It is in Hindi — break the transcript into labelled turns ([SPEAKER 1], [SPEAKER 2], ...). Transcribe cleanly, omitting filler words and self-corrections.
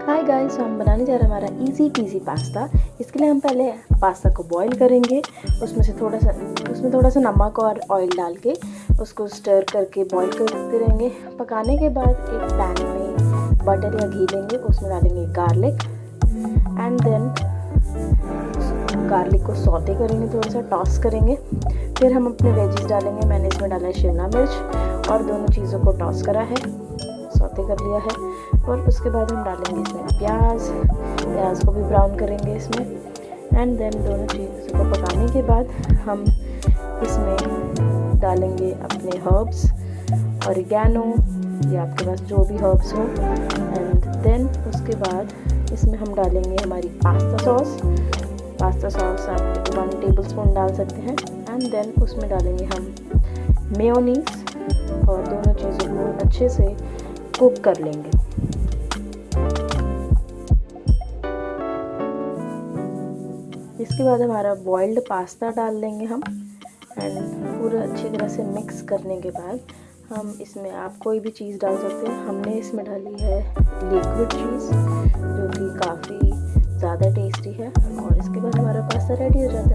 [SPEAKER 1] हाय गाइस, हम बनाने जा रहे हैं हमारा इजी पीजी पास्ता। इसके लिए हम पहले पास्ता को बॉईल करेंगे। उसमें थोड़ा सा नमक और ऑयल डाल के उसको स्टर करके बॉईल करते रहेंगे। पकाने के बाद एक पैन में बटर या घी लेंगे, उसमें डालेंगे गार्लिक एंड देन गार्लिक को सौते करेंगे, थोड़ा सा टॉस करेंगे। फिर हम अपने वेजीज डालेंगे। मैंने इसमें डाला है शिमला मिर्च और दोनों चीज़ों को टॉस करा है, सौते कर लिया है। और उसके बाद हम डालेंगे इसमें प्याज को भी ब्राउन करेंगे इसमें। एंड देन दोनों चीज़ों को पकाने के बाद हम इसमें डालेंगे अपने हर्ब्स, ऑरिगेनो या आपके पास जो भी हर्ब्स हो। एंड देन उसके बाद इसमें हम डालेंगे हमारी पास्ता सॉस आप 1 टेबलस्पून डाल सकते हैं। एंड देन उसमें डालेंगे हम मेयोनीज और दोनों चीज़ों को अच्छे से कुक कर लेंगे। इसके बाद हमारा बॉइल्ड पास्ता डाल देंगे हम। एंड पूरा अच्छी तरह से मिक्स करने के बाद हम इसमें आप कोई भी चीज़ डाल सकते हैं। हमने इसमें डाली है लिक्विड चीज़ जो कि काफ़ी ज़्यादा टेस्टी है। और इसके बाद हमारा पास्ता रेडी हो जाता है।